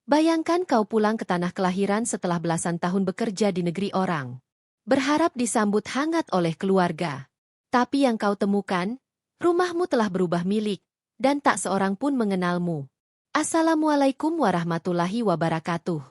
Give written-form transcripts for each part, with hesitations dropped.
Bayangkan kau pulang ke tanah kelahiran setelah belasan tahun bekerja di negeri orang. Berharap disambut hangat oleh keluarga. Tapi yang kau temukan, rumahmu telah berubah milik, dan tak seorang pun mengenalmu. Assalamualaikum warahmatullahi wabarakatuh.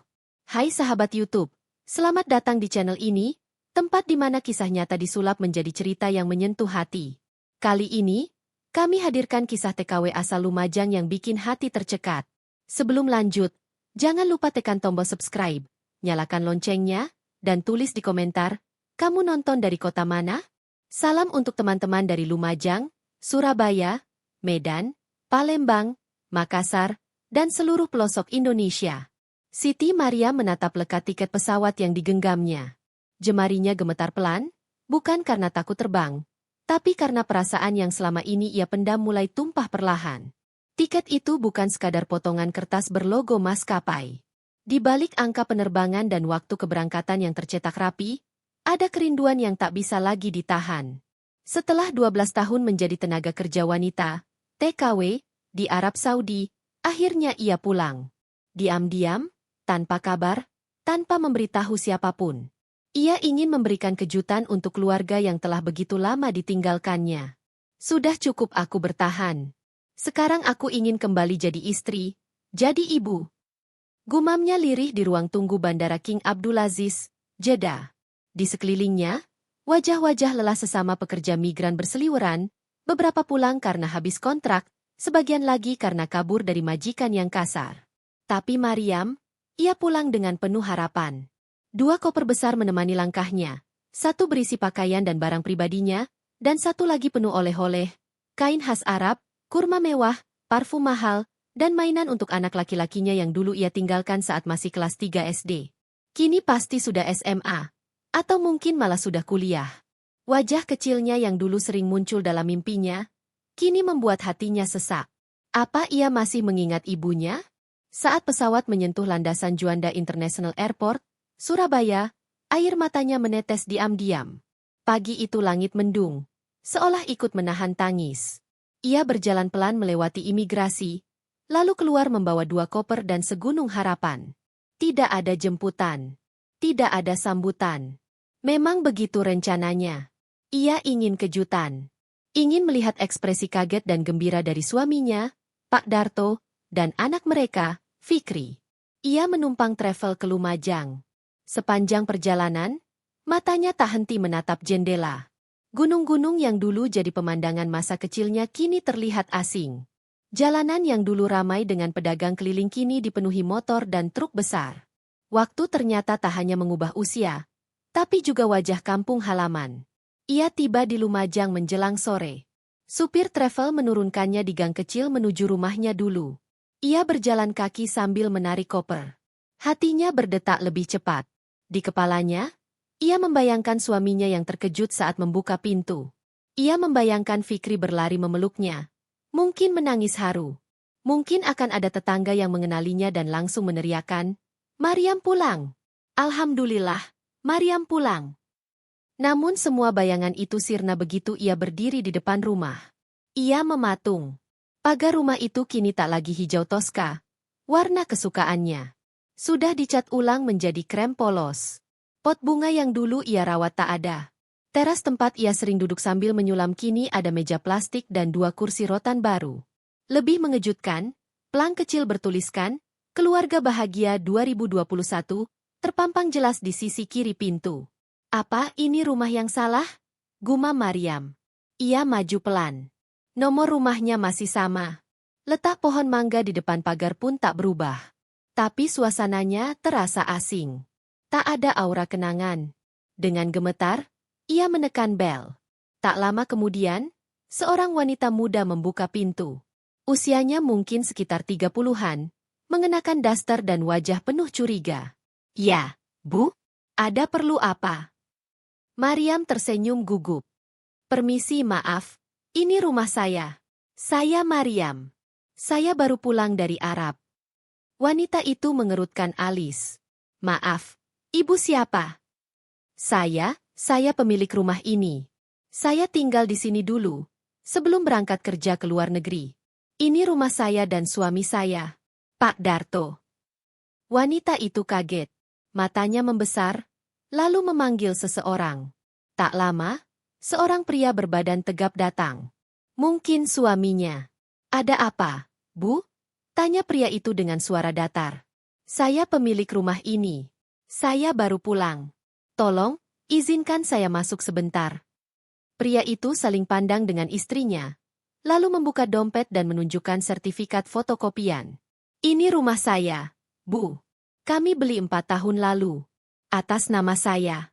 Hai sahabat YouTube, selamat datang di channel ini, tempat di mana kisah nyata disulap menjadi cerita yang menyentuh hati. Kali ini, kami hadirkan kisah TKW asal Lumajang yang bikin hati tercekat. Sebelum lanjut, jangan lupa tekan tombol subscribe, nyalakan loncengnya, dan tulis di komentar, kamu nonton dari kota mana? Salam untuk teman-teman dari Lumajang, Surabaya, Medan, Palembang, Makassar, dan seluruh pelosok Indonesia. Siti Maria menatap lekat tiket pesawat yang digenggamnya. Jemarinya gemetar pelan, bukan karena takut terbang, tapi karena perasaan yang selama ini ia pendam mulai tumpah perlahan. Tiket itu bukan sekadar potongan kertas berlogo maskapai. Di balik angka penerbangan dan waktu keberangkatan yang tercetak rapi, ada kerinduan yang tak bisa lagi ditahan. Setelah 12 tahun menjadi tenaga kerja wanita, TKW, di Arab Saudi, akhirnya ia pulang. Diam-diam, tanpa kabar, tanpa memberitahu siapapun. Ia ingin memberikan kejutan untuk keluarga yang telah begitu lama ditinggalkannya. Sudah cukup aku bertahan. Sekarang aku ingin kembali jadi istri, jadi ibu. Gumamnya lirih di ruang tunggu Bandara King Abdulaziz, Jeddah. Di sekelilingnya, wajah-wajah lelah sesama pekerja migran berseliweran, beberapa pulang karena habis kontrak, sebagian lagi karena kabur dari majikan yang kasar. Tapi Mariam, ia pulang dengan penuh harapan. 2 koper besar menemani langkahnya, satu berisi pakaian dan barang pribadinya, dan satu lagi penuh oleh-oleh, kain khas Arab, kurma mewah, parfum mahal, dan mainan untuk anak laki-lakinya yang dulu ia tinggalkan saat masih kelas 3 SD. Kini pasti sudah SMA. Atau mungkin malah sudah kuliah. Wajah kecilnya yang dulu sering muncul dalam mimpinya, kini membuat hatinya sesak. Apa ia masih mengingat ibunya? Saat pesawat menyentuh landasan Juanda International Airport, Surabaya, air matanya menetes diam-diam. Pagi itu langit mendung, seolah ikut menahan tangis. Ia berjalan pelan melewati imigrasi, lalu keluar membawa 2 koper dan segunung harapan. Tidak ada jemputan. Tidak ada sambutan. Memang begitu rencananya. Ia ingin kejutan. Ingin melihat ekspresi kaget dan gembira dari suaminya, Pak Darto, dan anak mereka, Fikri. Ia menumpang travel ke Lumajang. Sepanjang perjalanan, matanya tak henti menatap jendela. Gunung-gunung yang dulu jadi pemandangan masa kecilnya kini terlihat asing. Jalanan yang dulu ramai dengan pedagang keliling kini dipenuhi motor dan truk besar. Waktu ternyata tak hanya mengubah usia, tapi juga wajah kampung halaman. Ia tiba di Lumajang menjelang sore. Supir travel menurunkannya di gang kecil menuju rumahnya dulu. Ia berjalan kaki sambil menarik koper. Hatinya berdetak lebih cepat. Di kepalanya, ia membayangkan suaminya yang terkejut saat membuka pintu. Ia membayangkan Fikri berlari memeluknya. Mungkin menangis haru. Mungkin akan ada tetangga yang mengenalinya dan langsung meneriakkan, Mariam pulang. Alhamdulillah, Mariam pulang. Namun semua bayangan itu sirna begitu ia berdiri di depan rumah. Ia mematung. Pagar rumah itu kini tak lagi hijau toska, warna kesukaannya. Sudah dicat ulang menjadi krem polos. Pot bunga yang dulu ia rawat tak ada. Teras tempat ia sering duduk sambil menyulam kini ada meja plastik dan 2 kursi rotan baru. Lebih mengejutkan, pelang kecil bertuliskan, Keluarga Bahagia 2021, terpampang jelas di sisi kiri pintu. Apa ini rumah yang salah? Gumam Mariam. Ia maju pelan. Nomor rumahnya masih sama. Letak pohon mangga di depan pagar pun tak berubah. Tapi suasananya terasa asing. Tak ada aura kenangan. Dengan gemetar, ia menekan bel. Tak lama kemudian, seorang wanita muda membuka pintu. Usianya mungkin sekitar 30-an. Mengenakan daster dan wajah penuh curiga. Ya, Bu? Ada perlu apa? Mariam tersenyum gugup. Permisi maaf, ini rumah saya. Saya Mariam. Saya baru pulang dari Arab. Wanita itu mengerutkan alis. Maaf, ibu siapa? Saya pemilik rumah ini. Saya tinggal di sini dulu, sebelum berangkat kerja ke luar negeri. Ini rumah saya dan suami saya. Pak Darto. Wanita itu kaget. Matanya membesar, lalu memanggil seseorang. Tak lama, seorang pria berbadan tegap datang. Mungkin suaminya. Ada apa, Bu? Tanya pria itu dengan suara datar. Saya pemilik rumah ini. Saya baru pulang. Tolong, izinkan saya masuk sebentar. Pria itu saling pandang dengan istrinya, lalu membuka dompet dan menunjukkan sertifikat fotokopian. Ini rumah saya, Bu. Kami beli 4 tahun lalu. Atas nama saya.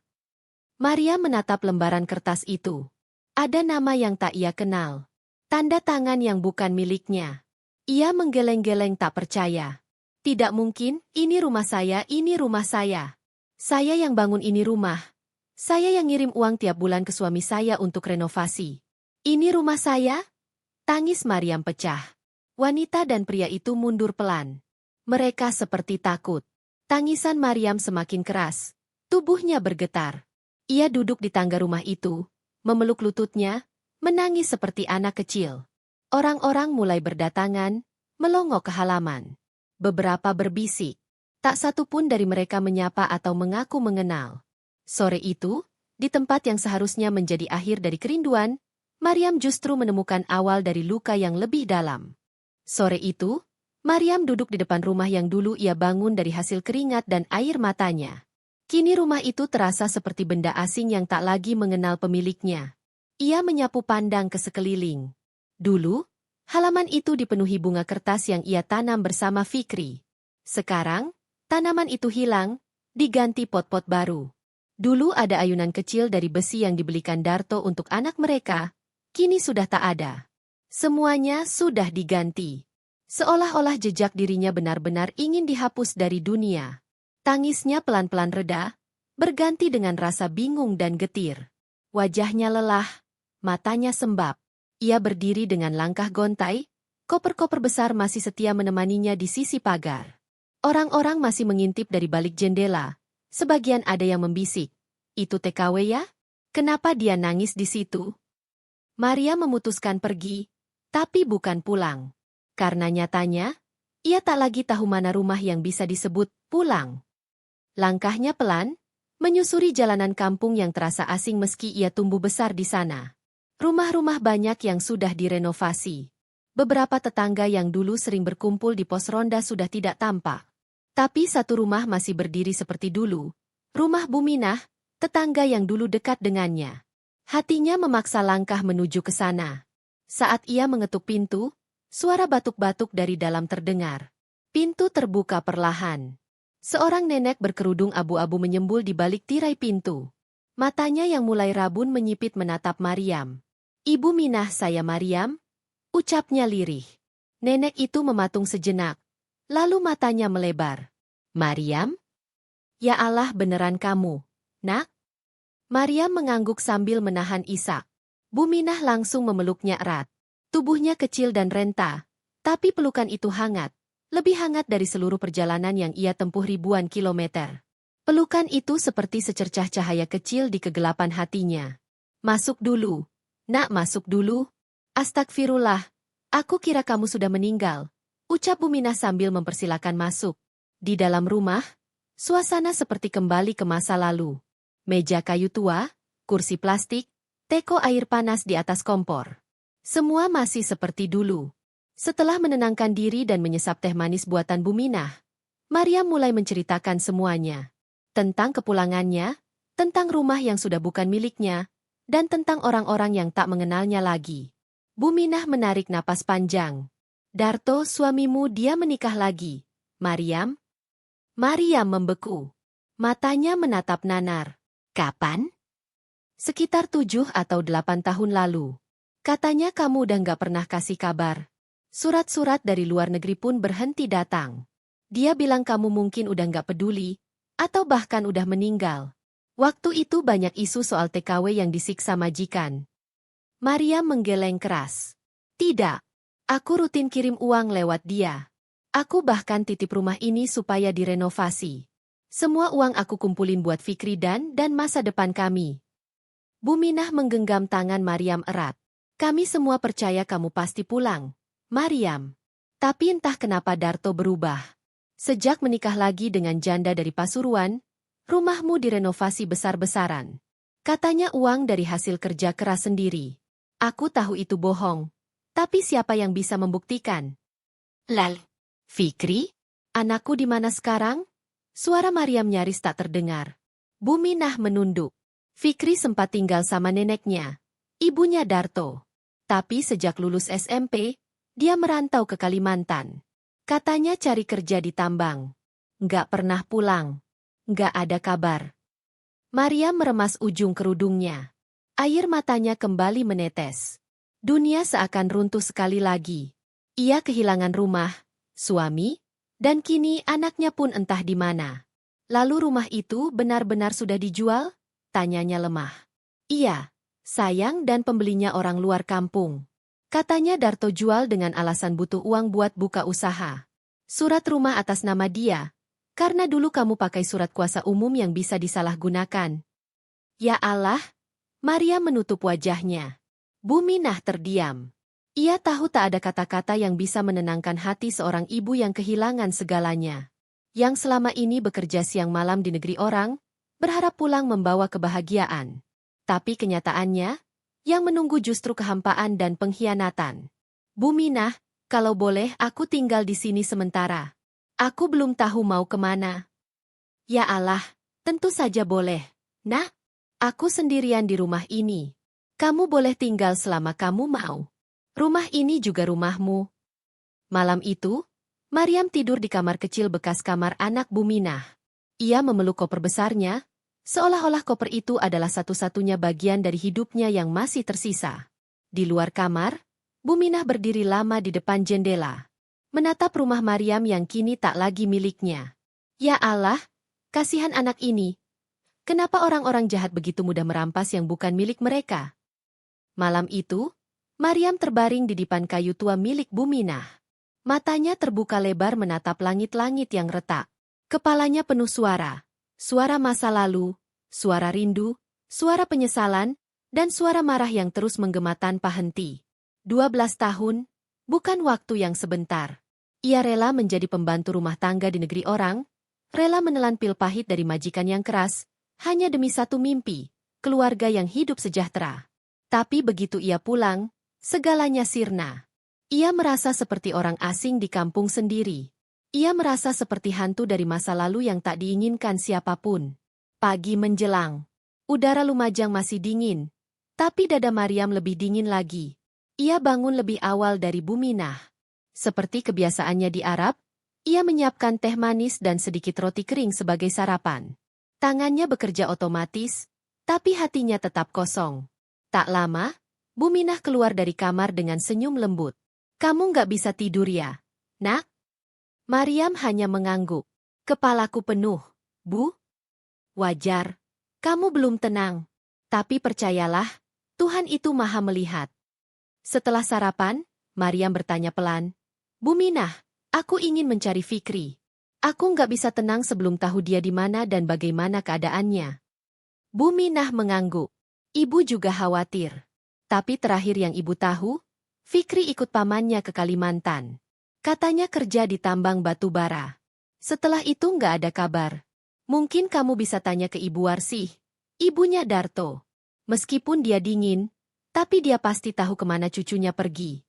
Maria menatap lembaran kertas itu. Ada nama yang tak ia kenal. Tanda tangan yang bukan miliknya. Ia menggeleng-geleng tak percaya. Tidak mungkin, ini rumah saya, ini rumah saya. Saya yang bangun ini rumah. Saya yang ngirim uang tiap bulan ke suami saya untuk renovasi. Ini rumah saya? Tangis Mariam pecah. Wanita dan pria itu mundur pelan. Mereka seperti takut. Tangisan Mariam semakin keras. Tubuhnya bergetar. Ia duduk di tangga rumah itu, memeluk lututnya, menangis seperti anak kecil. Orang-orang mulai berdatangan, melongok ke halaman. Beberapa berbisik. Tak satu pun dari mereka menyapa atau mengaku mengenal. Sore itu, di tempat yang seharusnya menjadi akhir dari kerinduan, Mariam justru menemukan awal dari luka yang lebih dalam. Sore itu, Mariam duduk di depan rumah yang dulu ia bangun dari hasil keringat dan air matanya. Kini rumah itu terasa seperti benda asing yang tak lagi mengenal pemiliknya. Ia menyapu pandang ke sekeliling. Dulu, halaman itu dipenuhi bunga kertas yang ia tanam bersama Fikri. Sekarang, tanaman itu hilang, diganti pot-pot baru. Dulu ada ayunan kecil dari besi yang dibelikan Darto untuk anak mereka, kini sudah tak ada. Semuanya sudah diganti. Seolah-olah jejak dirinya benar-benar ingin dihapus dari dunia. Tangisnya pelan-pelan reda, berganti dengan rasa bingung dan getir. Wajahnya lelah, matanya sembab. Ia berdiri dengan langkah gontai, koper-koper besar masih setia menemaninya di sisi pagar. Orang-orang masih mengintip dari balik jendela. Sebagian ada yang membisik. Itu TKW ya? Kenapa dia nangis di situ? Maria memutuskan pergi, tapi bukan pulang. Karena nyatanya, ia tak lagi tahu mana rumah yang bisa disebut pulang. Langkahnya pelan, menyusuri jalanan kampung yang terasa asing meski ia tumbuh besar di sana. Rumah-rumah banyak yang sudah direnovasi. Beberapa tetangga yang dulu sering berkumpul di pos ronda sudah tidak tampak. Tapi satu rumah masih berdiri seperti dulu. Rumah Buminah, tetangga yang dulu dekat dengannya. Hatinya memaksa langkah menuju ke sana. Saat ia mengetuk pintu, suara batuk-batuk dari dalam terdengar. Pintu terbuka perlahan. Seorang nenek berkerudung abu-abu menyembul di balik tirai pintu. Matanya yang mulai rabun menyipit menatap Mariam. Ibu Minah saya Mariam, ucapnya lirih. Nenek itu mematung sejenak. Lalu matanya melebar. Mariam? Ya Allah beneran kamu, nak? Mariam mengangguk sambil menahan isak. Buminah langsung memeluknya erat. Tubuhnya kecil dan renta, tapi pelukan itu hangat. Lebih hangat dari seluruh perjalanan yang ia tempuh ribuan kilometer. Pelukan itu seperti secercah cahaya kecil di kegelapan hatinya. Masuk dulu. Nak masuk dulu. Astagfirullah. Aku kira kamu sudah meninggal. Ucap Buminah sambil mempersilakan masuk. Di dalam rumah, suasana seperti kembali ke masa lalu. Meja kayu tua, kursi plastik, teko air panas di atas kompor. Semua masih seperti dulu. Setelah menenangkan diri dan menyesap teh manis buatan Buminah, Mariam mulai menceritakan semuanya. Tentang kepulangannya, tentang rumah yang sudah bukan miliknya, dan tentang orang-orang yang tak mengenalnya lagi. Buminah menarik napas panjang. Darto, suamimu dia menikah lagi. Mariam? Mariam membeku. Matanya menatap nanar. Kapan? Sekitar 7 atau 8 tahun lalu. Katanya kamu udah nggak pernah kasih kabar. Surat-surat dari luar negeri pun berhenti datang. Dia bilang kamu mungkin udah nggak peduli, atau bahkan udah meninggal. Waktu itu banyak isu soal TKW yang disiksa majikan. Mariam menggeleng keras. Tidak. Aku rutin kirim uang lewat dia. Aku bahkan titip rumah ini supaya direnovasi. Semua uang aku kumpulin buat Fikri dan masa depan kami. Buminah menggenggam tangan Mariam erat. Kami semua percaya kamu pasti pulang, Mariam. Tapi entah kenapa Darto berubah. Sejak menikah lagi dengan janda dari Pasuruan, rumahmu direnovasi besar-besaran. Katanya uang dari hasil kerja keras sendiri. Aku tahu itu bohong. Tapi siapa yang bisa membuktikan? Lal. Fikri? Anakku di mana sekarang? Suara Mariam nyaris tak terdengar. Buminah menunduk. Fikri sempat tinggal sama neneknya, ibunya Darto. Tapi sejak lulus SMP, dia merantau ke Kalimantan. Katanya cari kerja di tambang. Nggak pernah pulang. Nggak ada kabar. Mariam meremas ujung kerudungnya. Air matanya kembali menetes. Dunia seakan runtuh sekali lagi. Ia kehilangan rumah, suami, dan kini anaknya pun entah di mana. Lalu rumah itu benar-benar sudah dijual? Tanyanya lemah. Iya, sayang, dan pembelinya orang luar kampung. Katanya Darto jual dengan alasan butuh uang buat buka usaha. Surat rumah atas nama dia, karena dulu kamu pakai surat kuasa umum yang bisa disalahgunakan. Ya Allah, Maria menutup wajahnya. Buminah terdiam. Ia tahu tak ada kata-kata yang bisa menenangkan hati seorang ibu yang kehilangan segalanya. Yang selama ini bekerja siang malam di negeri orang, berharap pulang membawa kebahagiaan. Tapi kenyataannya, yang menunggu justru kehampaan dan pengkhianatan. Buminah, kalau boleh aku tinggal di sini sementara. Aku belum tahu mau kemana. Ya Allah, tentu saja boleh. Nah, aku sendirian di rumah ini. Kamu boleh tinggal selama kamu mau. Rumah ini juga rumahmu. Malam itu, Mariam tidur di kamar kecil bekas kamar anak Buminah. Ia memeluk koper besarnya, seolah-olah koper itu adalah satu-satunya bagian dari hidupnya yang masih tersisa. Di luar kamar, Buminah berdiri lama di depan jendela, menatap rumah Mariam yang kini tak lagi miliknya. Ya Allah, kasihan anak ini. Kenapa orang-orang jahat begitu mudah merampas yang bukan milik mereka? Malam itu, Mariam terbaring di dipan kayu tua milik Buminah. Matanya terbuka lebar menatap langit-langit yang retak. Kepalanya penuh suara. Suara masa lalu, suara rindu, suara penyesalan, dan suara marah yang terus menggema tanpa henti. 12 tahun, bukan waktu yang sebentar. Ia rela menjadi pembantu rumah tangga di negeri orang, rela menelan pil pahit dari majikan yang keras, hanya demi satu mimpi, keluarga yang hidup sejahtera. Tapi begitu ia pulang, segalanya sirna. Ia merasa seperti orang asing di kampung sendiri. Ia merasa seperti hantu dari masa lalu yang tak diinginkan siapapun. Pagi menjelang. Udara Lumajang masih dingin. Tapi dada Mariam lebih dingin lagi. Ia bangun lebih awal dari Buminah. Seperti kebiasaannya di Arab, ia menyiapkan teh manis dan sedikit roti kering sebagai sarapan. Tangannya bekerja otomatis, tapi hatinya tetap kosong. Tak lama, Buminah keluar dari kamar dengan senyum lembut. Kamu nggak bisa tidur ya, Nak? Mariam hanya mengangguk. Kepalaku penuh, Bu. Wajar. Kamu belum tenang. Tapi percayalah, Tuhan itu maha melihat. Setelah sarapan, Mariam bertanya pelan. Buminah, aku ingin mencari Fikri. Aku nggak bisa tenang sebelum tahu dia di mana dan bagaimana keadaannya. Buminah mengangguk. Ibu juga khawatir. Tapi terakhir yang ibu tahu, Fikri ikut pamannya ke Kalimantan. Katanya kerja di tambang batu bara. Setelah itu nggak ada kabar. Mungkin kamu bisa tanya ke Ibu Warsih, ibunya Darto. Meskipun dia dingin, tapi dia pasti tahu kemana cucunya pergi.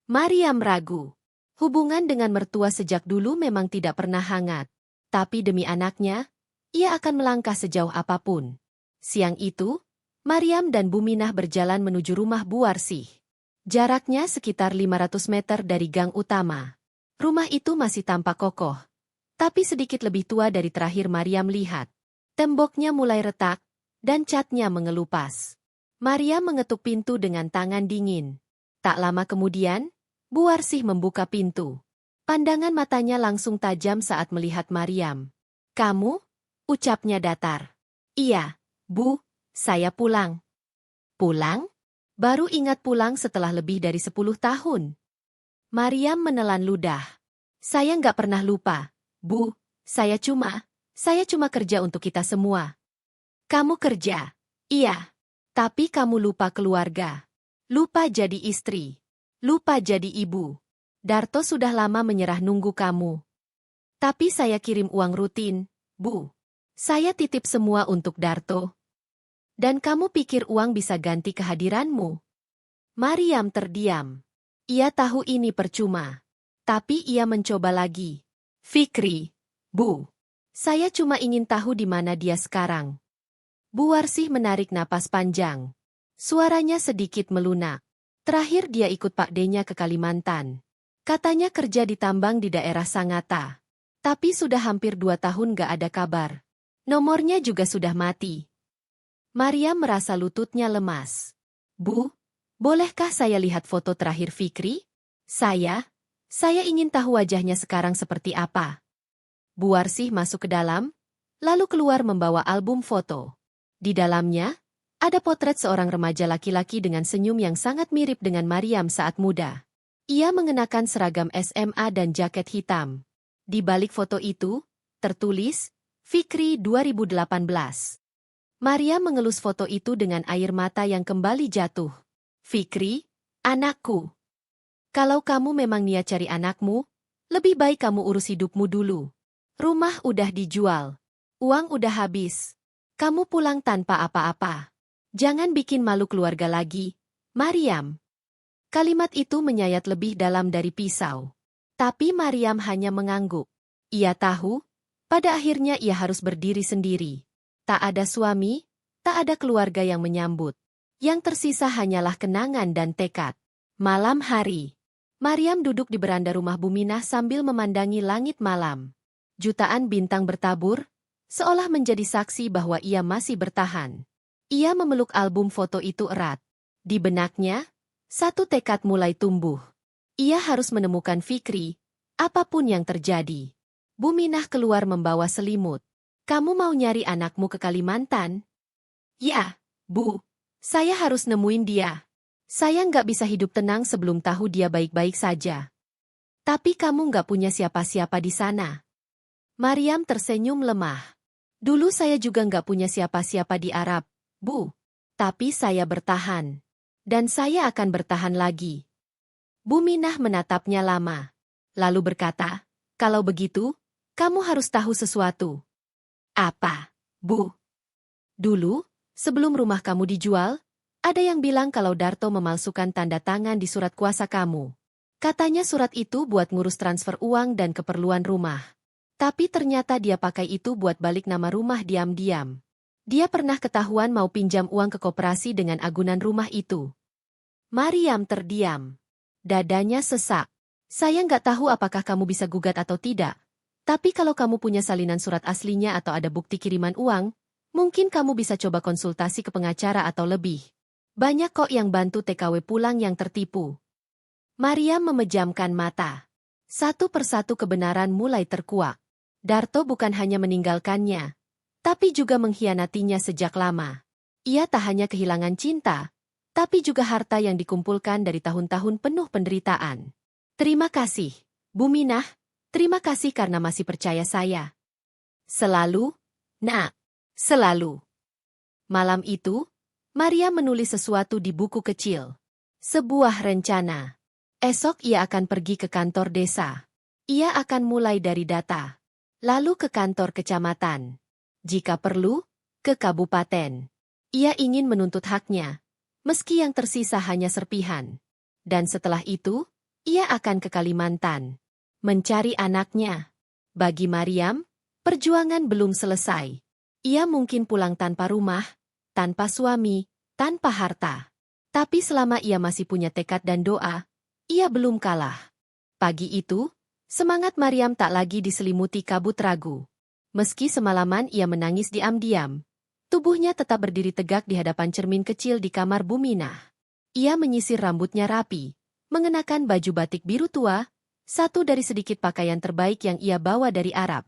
Mariam ragu. Hubungan dengan mertua sejak dulu memang tidak pernah hangat. Tapi demi anaknya, ia akan melangkah sejauh apapun. Siang itu, Mariam dan Buminah berjalan menuju rumah Bu Warsih. Jaraknya sekitar 500 meter dari gang utama. Rumah itu masih tampak kokoh, tapi sedikit lebih tua dari terakhir Mariam lihat. Temboknya mulai retak, dan catnya mengelupas. Mariam mengetuk pintu dengan tangan dingin. Tak lama kemudian, Bu Warsih membuka pintu. Pandangan matanya langsung tajam saat melihat Mariam. Kamu? Ucapnya datar. Iya, Bu, saya pulang. Pulang? Baru ingat pulang setelah lebih dari 10 tahun. Mariam menelan ludah. Saya nggak pernah lupa, Bu. Saya cuma kerja untuk kita semua. Kamu kerja? Iya. Tapi kamu lupa keluarga. Lupa jadi istri. Lupa jadi ibu. Darto sudah lama menyerah nunggu kamu. Tapi saya kirim uang rutin, Bu. Saya titip semua untuk Darto. Dan kamu pikir uang bisa ganti kehadiranmu? Mariam terdiam. Ia tahu ini percuma. Tapi ia mencoba lagi. Fikri, Bu. Saya cuma ingin tahu di mana dia sekarang. Bu Warsih menarik napas panjang. Suaranya sedikit melunak. Terakhir dia ikut Pak D-nya ke Kalimantan. Katanya kerja di tambang di daerah Sangatta. Tapi sudah hampir 2 tahun gak ada kabar. Nomornya juga sudah mati. Mariam merasa lututnya lemas. Bu, bolehkah saya lihat foto terakhir Fikri? Saya ingin tahu wajahnya sekarang seperti apa. Bu Warsih masuk ke dalam, lalu keluar membawa album foto. Di dalamnya, ada potret seorang remaja laki-laki dengan senyum yang sangat mirip dengan Mariam saat muda. Ia mengenakan seragam SMA dan jaket hitam. Di balik foto itu, tertulis, Fikri 2018. Mariam mengelus foto itu dengan air mata yang kembali jatuh. Fikri, anakku. Kalau kamu memang niat cari anakmu, lebih baik kamu urus hidupmu dulu. Rumah udah dijual. Uang udah habis. Kamu pulang tanpa apa-apa. Jangan bikin malu keluarga lagi, Mariam. Kalimat itu menyayat lebih dalam dari pisau. Tapi Mariam hanya mengangguk. Ia tahu, pada akhirnya ia harus berdiri sendiri. Tak ada suami, tak ada keluarga yang menyambut. Yang tersisa hanyalah kenangan dan tekad. Malam hari. Mariam duduk di beranda rumah Buminah sambil memandangi langit malam. Jutaan bintang bertabur, seolah menjadi saksi bahwa ia masih bertahan. Ia memeluk album foto itu erat. Di benaknya, satu tekad mulai tumbuh. Ia harus menemukan Fikri, apapun yang terjadi. Buminah keluar membawa selimut. Kamu mau nyari anakmu ke Kalimantan? Ya, Bu. Saya harus nemuin dia. Saya nggak bisa hidup tenang sebelum tahu dia baik-baik saja. Tapi kamu nggak punya siapa-siapa di sana. Mariam tersenyum lemah. Dulu saya juga nggak punya siapa-siapa di Arab, Bu. Tapi saya bertahan. Dan saya akan bertahan lagi. Buminah menatapnya lama. Lalu berkata, kalau begitu, kamu harus tahu sesuatu. Apa, Bu? Dulu, sebelum rumah kamu dijual, ada yang bilang kalau Darto memalsukan tanda tangan di surat kuasa kamu. Katanya surat itu buat ngurus transfer uang dan keperluan rumah. Tapi ternyata dia pakai itu buat balik nama rumah diam-diam. Dia pernah ketahuan mau pinjam uang ke koperasi dengan agunan rumah itu. Mariam terdiam. Dadanya sesak. Saya nggak tahu apakah kamu bisa gugat atau tidak. Tapi kalau kamu punya salinan surat aslinya atau ada bukti kiriman uang, mungkin kamu bisa coba konsultasi ke pengacara atau lebih. Banyak kok yang bantu TKW pulang yang tertipu. Mariam memejamkan mata. Satu persatu kebenaran mulai terkuak. Darto bukan hanya meninggalkannya, tapi juga mengkhianatinya sejak lama. Ia tak hanya kehilangan cinta, tapi juga harta yang dikumpulkan dari tahun-tahun penuh penderitaan. Terima kasih, Buminah. Terima kasih karena masih percaya saya. Selalu, Nak. Selalu. Malam itu, Mariam menulis sesuatu di buku kecil. Sebuah rencana. Esok ia akan pergi ke kantor desa. Ia akan mulai dari data. Lalu ke kantor kecamatan. Jika perlu, ke kabupaten. Ia ingin menuntut haknya, meski yang tersisa hanya serpihan. Dan setelah itu, ia akan ke Kalimantan. Mencari anaknya. Bagi Mariam, perjuangan belum selesai. Ia mungkin pulang tanpa rumah, tanpa suami, tanpa harta. Tapi selama ia masih punya tekad dan doa, ia belum kalah. Pagi itu, semangat Mariam tak lagi diselimuti kabut ragu. Meski semalaman ia menangis diam-diam, tubuhnya tetap berdiri tegak di hadapan cermin kecil di kamar Buminah. Ia menyisir rambutnya rapi, mengenakan baju batik biru tua, satu dari sedikit pakaian terbaik yang ia bawa dari Arab.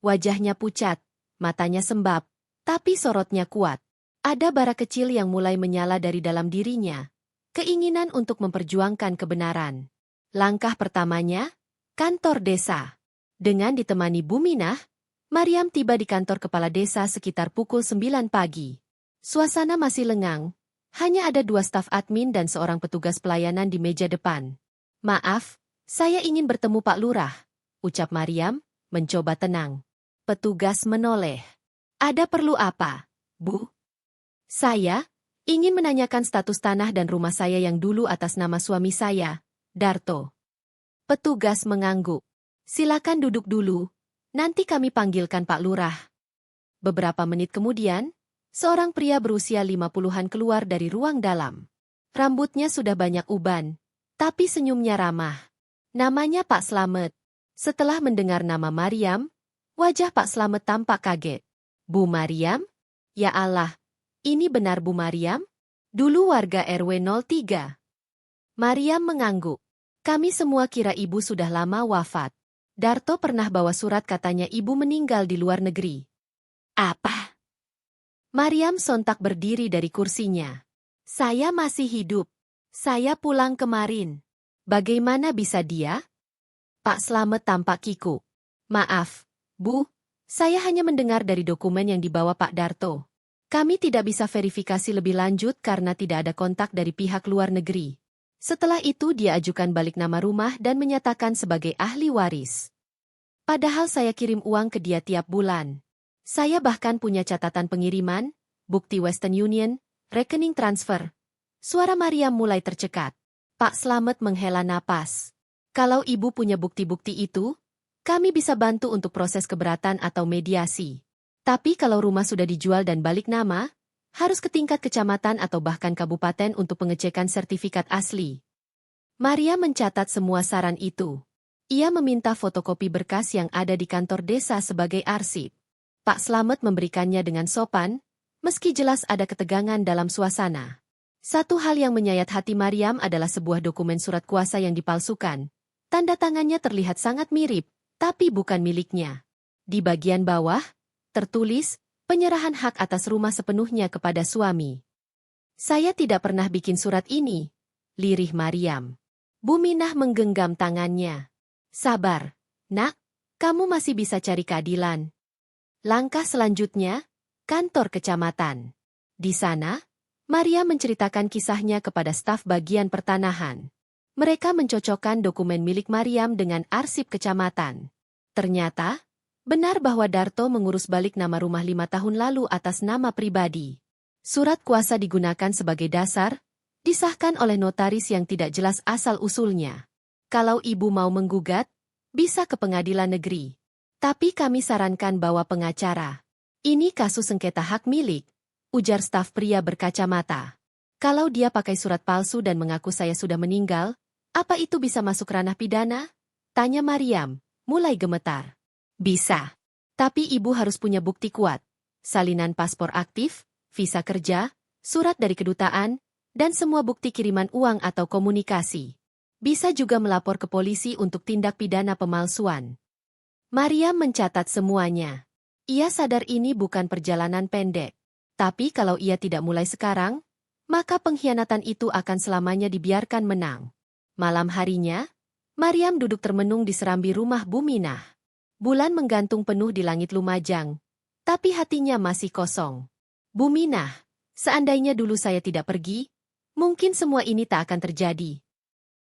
Wajahnya pucat, matanya sembab, tapi sorotnya kuat. Ada bara kecil yang mulai menyala dari dalam dirinya. Keinginan untuk memperjuangkan kebenaran. Langkah pertamanya, kantor desa. Dengan ditemani Buminah, Mariam tiba di kantor kepala desa sekitar pukul 9 pagi. Suasana masih lengang, hanya ada 2 staf admin dan seorang petugas pelayanan di meja depan. Maaf, saya ingin bertemu Pak Lurah, ucap Mariam, mencoba tenang. Petugas menoleh. Ada perlu apa, Bu? Saya ingin menanyakan status tanah dan rumah saya yang dulu atas nama suami saya, Darto. Petugas mengangguk. Silakan duduk dulu, nanti kami panggilkan Pak Lurah. Beberapa menit kemudian, seorang pria berusia 50-an keluar dari ruang dalam. Rambutnya sudah banyak uban, tapi senyumnya ramah. Namanya Pak Slamet. Setelah mendengar nama Mariam, wajah Pak Slamet tampak kaget. Bu Mariam? Ya Allah, ini benar Bu Mariam? Dulu warga RW 03. Mariam mengangguk. Kami semua kira ibu sudah lama wafat. Darto pernah bawa surat katanya ibu meninggal di luar negeri. Apa? Mariam sontak berdiri dari kursinya. Saya masih hidup. Saya pulang kemarin. Bagaimana bisa dia? Pak Slamet tampak kikuk. Maaf, Bu. Saya hanya mendengar dari dokumen yang dibawa Pak Darto. Kami tidak bisa verifikasi lebih lanjut karena tidak ada kontak dari pihak luar negeri. Setelah itu dia ajukan balik nama rumah dan menyatakan sebagai ahli waris. Padahal saya kirim uang ke dia tiap bulan. Saya bahkan punya catatan pengiriman, bukti Western Union, rekening transfer. Suara Mariam mulai tercekat. Pak Slamet menghela napas. Kalau ibu punya bukti-bukti itu, kami bisa bantu untuk proses keberatan atau mediasi. Tapi kalau rumah sudah dijual dan balik nama, harus ke tingkat kecamatan atau bahkan kabupaten untuk pengecekan sertifikat asli. Maria mencatat semua saran itu. Ia meminta fotokopi berkas yang ada di kantor desa sebagai arsip. Pak Slamet memberikannya dengan sopan, meski jelas ada ketegangan dalam suasana. Satu hal yang menyayat hati Mariam adalah sebuah dokumen surat kuasa yang dipalsukan. Tanda tangannya terlihat sangat mirip, tapi bukan miliknya. Di bagian bawah, tertulis, penyerahan hak atas rumah sepenuhnya kepada suami. Saya tidak pernah bikin surat ini, lirih Mariam. Bu Minah menggenggam tangannya. Sabar, nak, kamu masih bisa cari keadilan. Langkah selanjutnya, kantor kecamatan. Di sana, Maria menceritakan kisahnya kepada staf bagian pertanahan. Mereka mencocokkan dokumen milik Mariam dengan arsip kecamatan. Ternyata, benar bahwa Darto mengurus balik nama rumah 5 tahun lalu atas nama pribadi. Surat kuasa digunakan sebagai dasar, disahkan oleh notaris yang tidak jelas asal-usulnya. Kalau ibu mau menggugat, bisa ke pengadilan negeri. Tapi kami sarankan bawa pengacara. Ini kasus sengketa hak milik, ujar staf pria berkacamata. Kalau dia pakai surat palsu dan mengaku saya sudah meninggal, apa itu bisa masuk ranah pidana? Tanya Mariam, mulai gemetar. Bisa. Tapi ibu harus punya bukti kuat. Salinan paspor aktif, visa kerja, surat dari kedutaan, dan semua bukti kiriman uang atau komunikasi. Bisa juga melapor ke polisi untuk tindak pidana pemalsuan. Mariam mencatat semuanya. Ia sadar ini bukan perjalanan pendek. Tapi kalau ia tidak mulai sekarang, maka pengkhianatan itu akan selamanya dibiarkan menang. Malam harinya, Mariam duduk termenung di serambi rumah Bu Minah. Bulan menggantung penuh di langit Lumajang, tapi hatinya masih kosong. Bu Minah, seandainya dulu saya tidak pergi, mungkin semua ini tak akan terjadi.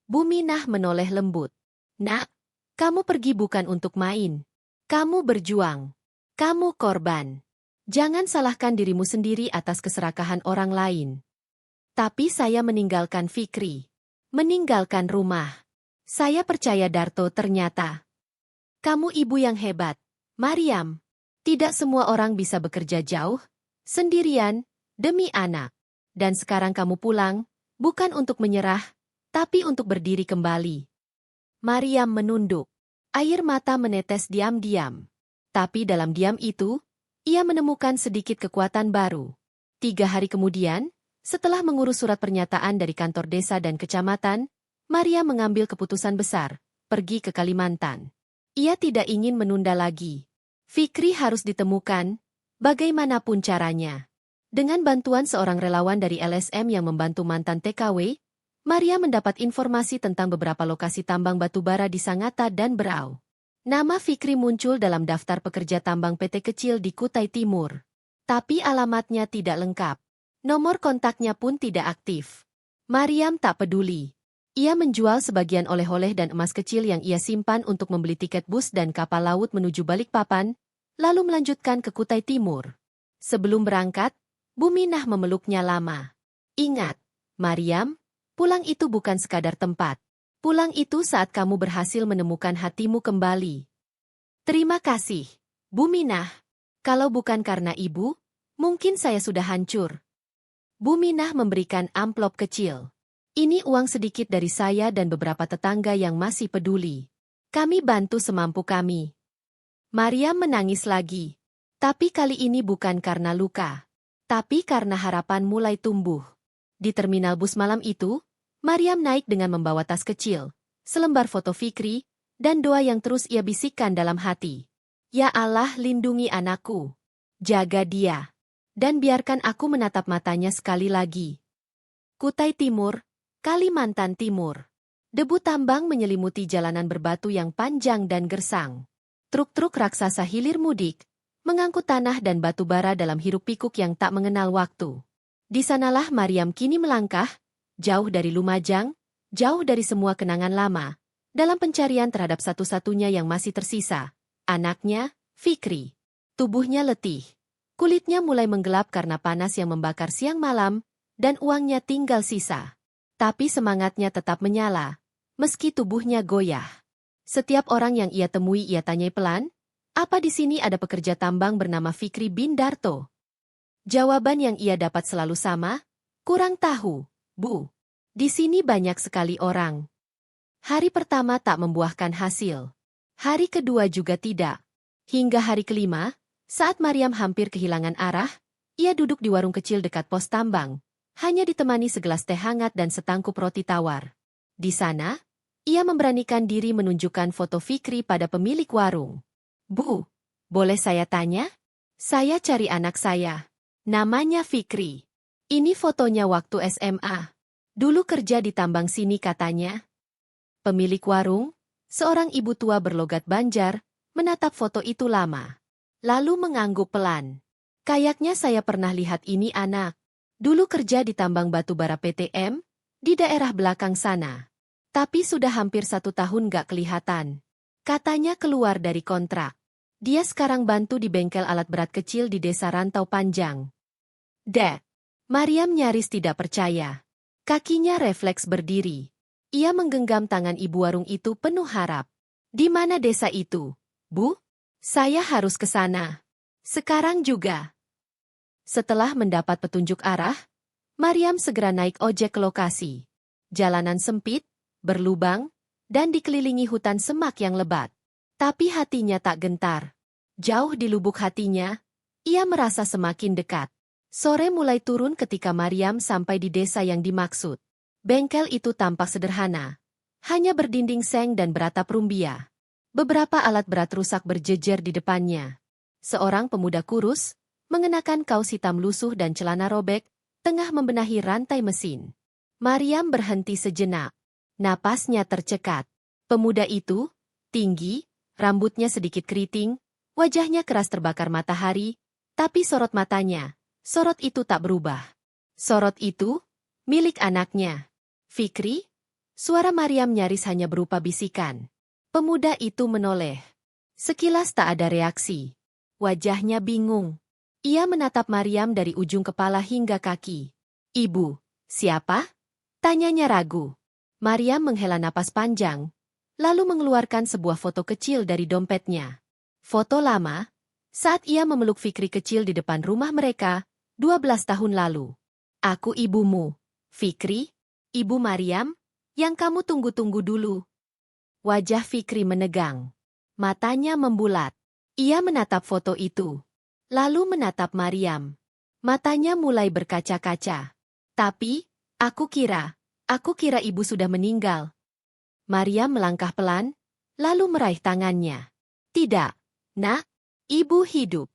Bu Minah menoleh lembut. Nak, kamu pergi bukan untuk main. Kamu berjuang. Kamu korban. Jangan salahkan dirimu sendiri atas keserakahan orang lain. Tapi saya meninggalkan Fikri. Meninggalkan rumah. Saya percaya Darto ternyata. Kamu ibu yang hebat, Mariam. Tidak semua orang bisa bekerja jauh, sendirian, demi anak. Dan sekarang kamu pulang, bukan untuk menyerah, tapi untuk berdiri kembali. Mariam menunduk. Air mata menetes diam-diam. Tapi dalam diam itu, ia menemukan sedikit kekuatan baru. 3 hari kemudian, setelah mengurus surat pernyataan dari kantor desa dan kecamatan, Maria mengambil keputusan besar, pergi ke Kalimantan. Ia tidak ingin menunda lagi. Fikri harus ditemukan, bagaimanapun caranya. Dengan bantuan seorang relawan dari LSM yang membantu mantan TKW, Maria mendapat informasi tentang beberapa lokasi tambang batubara di Sangatta dan Berau. Nama Fikri muncul dalam daftar pekerja tambang PT kecil di Kutai Timur. Tapi alamatnya tidak lengkap. Nomor kontaknya pun tidak aktif. Mariam tak peduli. Ia menjual sebagian oleh-oleh dan emas kecil yang ia simpan untuk membeli tiket bus dan kapal laut menuju Balikpapan, lalu melanjutkan ke Kutai Timur. Sebelum berangkat, Bu Minah memeluknya lama. Ingat, Mariam, pulang itu bukan sekadar tempat. Pulang itu saat kamu berhasil menemukan hatimu kembali. Terima kasih, Bu Minah. Kalau bukan karena ibu, mungkin saya sudah hancur. Bu Minah memberikan amplop kecil. Ini uang sedikit dari saya dan beberapa tetangga yang masih peduli. Kami bantu semampu kami. Mariam menangis lagi. Tapi kali ini bukan karena luka. Tapi karena harapan mulai tumbuh. Di terminal bus malam itu, Mariam naik dengan membawa tas kecil, selembar foto Fikri, dan doa yang terus ia bisikkan dalam hati. Ya Allah, lindungi anakku. Jaga dia. Dan biarkan aku menatap matanya sekali lagi. Kutai Timur, Kalimantan Timur. Debu tambang menyelimuti jalanan berbatu yang panjang dan gersang. Truk-truk raksasa hilir mudik, mengangkut tanah dan batu bara dalam hiruk-pikuk yang tak mengenal waktu. Di sanalah Mariam kini melangkah, jauh dari Lumajang, jauh dari semua kenangan lama, dalam pencarian terhadap satu-satunya yang masih tersisa, anaknya, Fikri. Tubuhnya letih. Kulitnya mulai menggelap karena panas yang membakar siang malam, dan uangnya tinggal sisa. Tapi semangatnya tetap menyala, meski tubuhnya goyah. Setiap orang yang ia temui ia tanyai pelan, apa di sini ada pekerja tambang bernama Fikri bin Darto? Jawaban yang ia dapat selalu sama, kurang tahu, Bu. Di sini banyak sekali orang. Hari pertama tak membuahkan hasil. Hari kedua juga tidak. Hingga hari kelima, saat Mariam hampir kehilangan arah, ia duduk di warung kecil dekat pos tambang. Hanya ditemani segelas teh hangat dan setangkup roti tawar. Di sana, ia memberanikan diri menunjukkan foto Fikri pada pemilik warung. Bu, boleh saya tanya? Saya cari anak saya. Namanya Fikri. Ini fotonya waktu SMA. Dulu kerja di tambang sini katanya. Pemilik warung, seorang ibu tua berlogat Banjar, menatap foto itu lama. Lalu mengangguk pelan. Kayaknya saya pernah lihat ini anak. Dulu kerja di tambang batu bara PTM, di daerah belakang sana. Tapi sudah hampir 1 tahun gak kelihatan. Katanya keluar dari kontrak. Dia sekarang bantu di bengkel alat berat kecil di desa Rantau Panjang. Dek. Mariam nyaris tidak percaya. Kakinya refleks berdiri. Ia menggenggam tangan ibu warung itu penuh harap. Di mana desa itu, Bu? Saya harus ke sana. Sekarang juga. Setelah mendapat petunjuk arah, Mariam segera naik ojek ke lokasi. Jalanan sempit, berlubang, dan dikelilingi hutan semak yang lebat. Tapi hatinya tak gentar. Jauh di lubuk hatinya, ia merasa semakin dekat. Sore mulai turun ketika Mariam sampai di desa yang dimaksud. Bengkel itu tampak sederhana. Hanya berdinding seng dan beratap rumbia. Beberapa alat berat rusak berjejer di depannya. Seorang pemuda kurus, mengenakan kaos hitam lusuh dan celana robek, tengah membenahi rantai mesin. Mariam berhenti sejenak. Napasnya tercekat. Pemuda itu, tinggi, rambutnya sedikit keriting, wajahnya keras terbakar matahari, tapi sorot matanya, sorot itu tak berubah. Sorot itu, milik anaknya. Fikri? Suara Mariam nyaris hanya berupa bisikan. Pemuda itu menoleh. Sekilas tak ada reaksi. Wajahnya bingung. Ia menatap Mariam dari ujung kepala hingga kaki. Ibu, siapa? Tanyanya ragu. Mariam menghela napas panjang, lalu mengeluarkan sebuah foto kecil dari dompetnya. Foto lama, saat ia memeluk Fikri kecil di depan rumah mereka, 12 tahun lalu. Aku ibumu, Fikri, ibu Mariam, yang kamu tunggu-tunggu dulu. Wajah Fikri menegang. Matanya membulat. Ia menatap foto itu. Lalu menatap Mariam. Matanya mulai berkaca-kaca. Tapi, aku kira ibu sudah meninggal. Mariam melangkah pelan, lalu meraih tangannya. Tidak, nak, ibu hidup.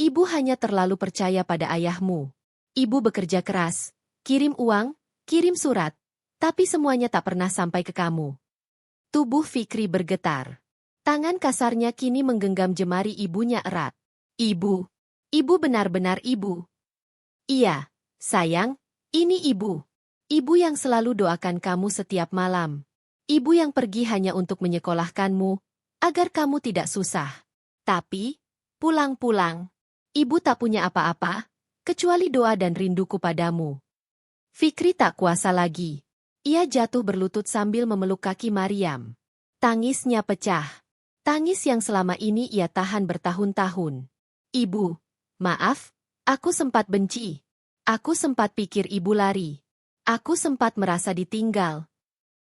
Ibu hanya terlalu percaya pada ayahmu. Ibu bekerja keras, kirim uang, kirim surat, tapi semuanya tak pernah sampai ke kamu. Tubuh Fikri bergetar. Tangan kasarnya kini menggenggam jemari ibunya erat. Ibu. Ibu benar-benar ibu. Iya, sayang, ini ibu. Ibu yang selalu doakan kamu setiap malam. Ibu yang pergi hanya untuk menyekolahkanmu, agar kamu tidak susah. Tapi, pulang-pulang, ibu tak punya apa-apa, kecuali doa dan rinduku padamu. Fikri tak kuasa lagi. Ia jatuh berlutut sambil memeluk kaki Maryam. Tangisnya pecah. Tangis yang selama ini ia tahan bertahun-tahun. Ibu, maaf, aku sempat benci. Aku sempat pikir ibu lari. Aku sempat merasa ditinggal.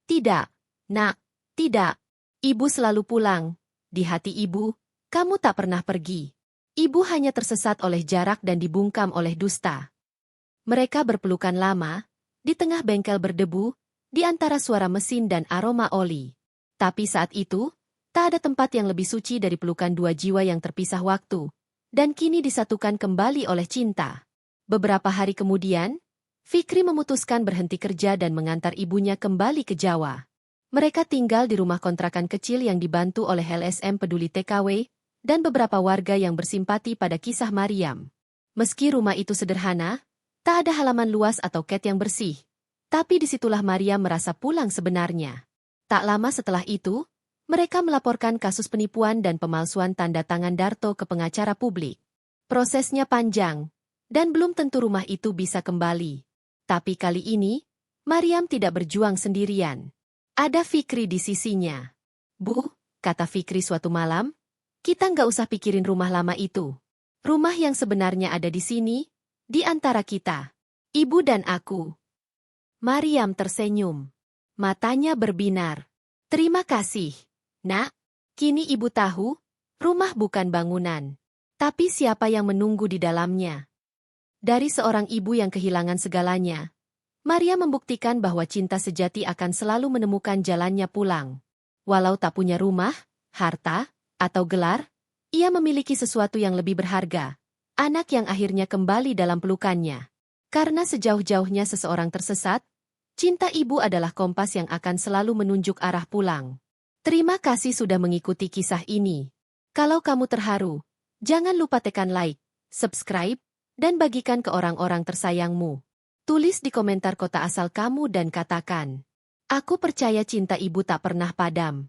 Tidak, nak, tidak. Ibu selalu pulang. Di hati ibu, kamu tak pernah pergi. Ibu hanya tersesat oleh jarak dan dibungkam oleh dusta. Mereka berpelukan lama, di tengah bengkel berdebu, di antara suara mesin dan aroma oli. Tapi saat itu, tak ada tempat yang lebih suci dari pelukan dua jiwa yang terpisah waktu, dan kini disatukan kembali oleh cinta. Beberapa hari kemudian, Fikri memutuskan berhenti kerja dan mengantar ibunya kembali ke Jawa. Mereka tinggal di rumah kontrakan kecil yang dibantu oleh LSM Peduli TKW, dan beberapa warga yang bersimpati pada kisah Maryam. Meski rumah itu sederhana, tak ada halaman luas atau ket yang bersih, tapi disitulah Maryam merasa pulang sebenarnya. Tak lama setelah itu, mereka melaporkan kasus penipuan dan pemalsuan tanda tangan Darto ke pengacara publik. Prosesnya panjang, dan belum tentu rumah itu bisa kembali. Tapi kali ini, Maryam tidak berjuang sendirian. Ada Fikri di sisinya. Bu, kata Fikri suatu malam, kita nggak usah pikirin rumah lama itu. Rumah yang sebenarnya ada di sini, di antara kita. Ibu dan aku. Maryam tersenyum. Matanya berbinar. Terima kasih, nak. Kini ibu tahu, rumah bukan bangunan. Tapi siapa yang menunggu di dalamnya? Dari seorang ibu yang kehilangan segalanya, Maryam membuktikan bahwa cinta sejati akan selalu menemukan jalannya pulang. Walau tak punya rumah, harta, atau gelar, ia memiliki sesuatu yang lebih berharga. Anak yang akhirnya kembali dalam pelukannya. Karena sejauh-jauhnya seseorang tersesat, cinta ibu adalah kompas yang akan selalu menunjuk arah pulang. Terima kasih sudah mengikuti kisah ini. Kalau kamu terharu, jangan lupa tekan like, subscribe, dan bagikan ke orang-orang tersayangmu. Tulis di komentar kota asal kamu dan katakan, aku percaya cinta ibu tak pernah padam.